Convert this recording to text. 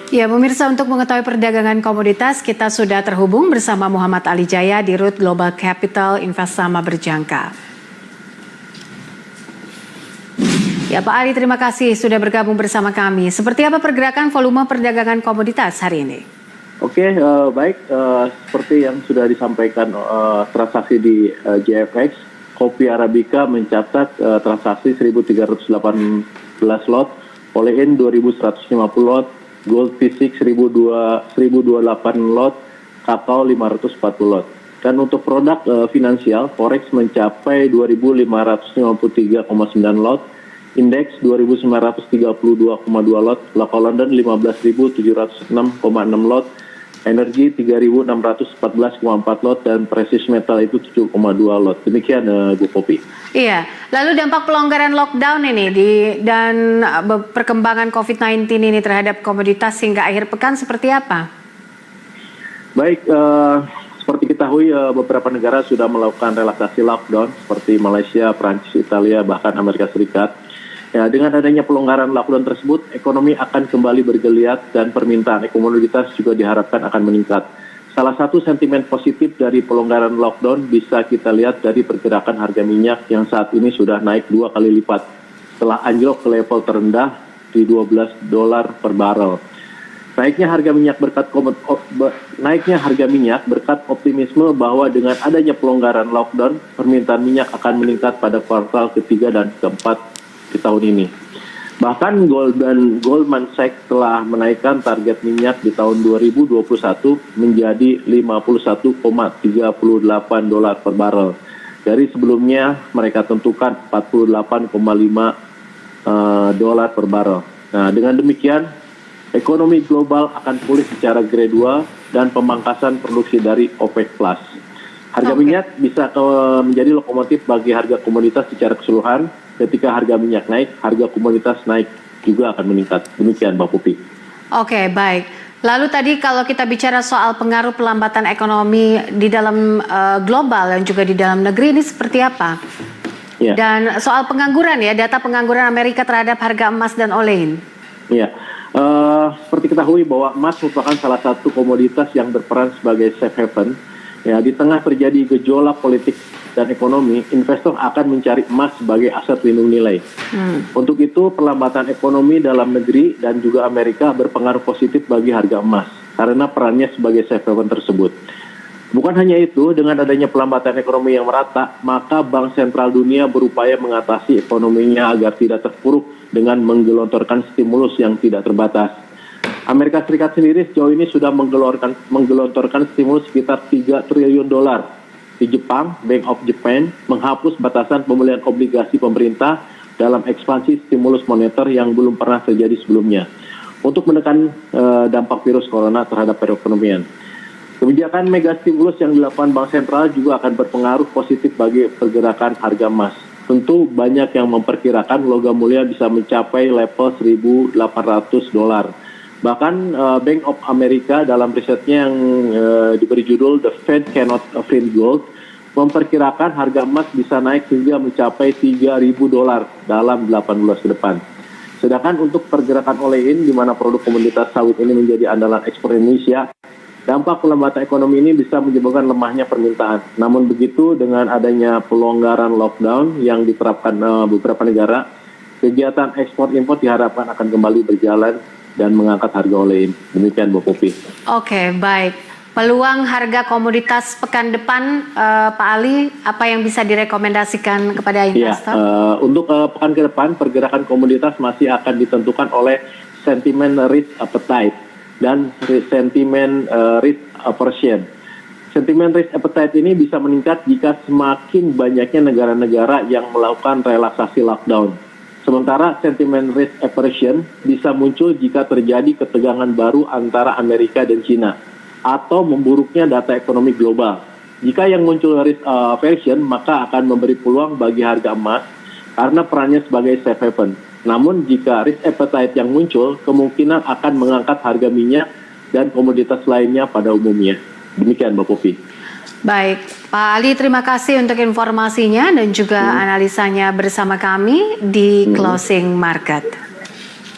Ya, pemirsa, untuk mengetahui perdagangan komoditas, kita sudah terhubung bersama Muhammad Ali Jaya, Dirut Global Capital Investama Berjangka. Ya, Pak Ali, terima kasih sudah bergabung bersama kami. Seperti apa pergerakan volume perdagangan komoditas hari ini? Oke, baik. Seperti yang sudah disampaikan transaksi di JFX, kopi Arabica mencatat transaksi 1.318 lot, olein 2.150 lot, gold fisik 1.028 lot, kakao 540 lot. Dan untuk produk finansial, forex mencapai 2.553,9 lot, indeks 2.932,2 lot, local London 15.706,6 lot, energi 3.614,4 lot, dan precious metal itu 7,2 lot. Demikian Bu Popi. Iya, lalu dampak pelonggaran lockdown ini dan perkembangan COVID-19 ini terhadap komoditas hingga akhir pekan seperti apa? Baik, seperti diketahui beberapa negara sudah melakukan relaksasi lockdown seperti Malaysia, Prancis, Italia, bahkan Amerika Serikat. Ya, dengan adanya pelonggaran lockdown tersebut, ekonomi akan kembali bergeliat dan permintaan komoditas juga diharapkan akan meningkat. Salah satu sentimen positif dari pelonggaran lockdown bisa kita lihat dari pergerakan harga minyak yang saat ini sudah naik 2 kali lipat setelah anjlok ke level terendah di $12 per barel. Naiknya harga minyak berkat optimisme bahwa dengan adanya pelonggaran lockdown, permintaan minyak akan meningkat pada kuartal ketiga dan keempat di tahun ini. Bahkan Goldman Sachs telah menaikkan target minyak di tahun 2021 menjadi $51,38 per barel. Dari sebelumnya mereka tentukan $48,5 per barel. Nah, dengan demikian ekonomi global akan pulih secara gradual dan pemangkasan produksi dari OPEC+. Harga minyak bisa menjadi lokomotif bagi harga komoditas secara keseluruhan. Ketika harga minyak naik, harga komoditas naik juga akan meningkat. Demikian, Mbak Pupi. Oke, baik. Lalu tadi kalau kita bicara soal pengaruh pelambatan ekonomi di dalam global dan juga di dalam negeri ini seperti apa? Ya. Dan soal pengangguran ya, data pengangguran Amerika terhadap harga emas dan olein. Iya, seperti ketahui bahwa emas merupakan salah satu komoditas yang berperan sebagai safe haven. Ya, di tengah terjadi gejolak politik dan ekonomi, investor akan mencari emas sebagai aset lindung nilai. Untuk itu, pelambatan ekonomi dalam negeri dan juga Amerika berpengaruh positif bagi harga emas karena perannya sebagai safe haven tersebut. Bukan hanya itu, dengan adanya pelambatan ekonomi yang merata, maka Bank Sentral Dunia berupaya mengatasi ekonominya agar tidak terpuruk dengan menggelontorkan stimulus yang tidak terbatas. Amerika Serikat sendiri sejauh ini sudah menggelontorkan stimulus sekitar $3 triliun. Di Jepang, Bank of Japan menghapus batasan pembelian obligasi pemerintah dalam ekspansi stimulus moneter yang belum pernah terjadi sebelumnya untuk menekan dampak virus corona terhadap perekonomian. Kebijakan mega stimulus yang dilakukan Bank Sentral juga akan berpengaruh positif bagi pergerakan harga emas. Tentu banyak yang memperkirakan logam mulia bisa mencapai level $1.800. Bahkan Bank of America dalam risetnya yang diberi judul The Fed Cannot Print Gold memperkirakan harga emas bisa naik hingga mencapai $3.000 dalam 8 bulan ke depan. Sedangkan untuk pergerakan olein di mana produk komoditas sawit ini menjadi andalan ekspor Indonesia, dampak pelambatan ekonomi ini bisa menyebabkan lemahnya permintaan. Namun begitu, dengan adanya pelonggaran lockdown yang diterapkan beberapa negara, kegiatan ekspor impor diharapkan akan kembali berjalan dan mengangkat harga olein. Demikian, Bu Popi. Oke, baik. Peluang harga komoditas pekan depan, Pak Ali, apa yang bisa direkomendasikan kepada investor? Ya, untuk pekan ke depan, pergerakan komoditas masih akan ditentukan oleh sentimen risk appetite dan sentimen risk aversion. Sentimen risk appetite ini bisa meningkat jika semakin banyaknya negara-negara yang melakukan relaksasi lockdown. Sementara sentimen risk aversion bisa muncul jika terjadi ketegangan baru antara Amerika dan China atau memburuknya data ekonomi global. Jika yang muncul risk aversion, maka akan memberi peluang bagi harga emas karena perannya sebagai safe haven. Namun jika risk appetite yang muncul, kemungkinan akan mengangkat harga minyak dan komoditas lainnya pada umumnya. Demikian, Mbak Popi. Baik, Pak Ali, terima kasih untuk informasinya dan juga analisanya bersama kami di Closing Market.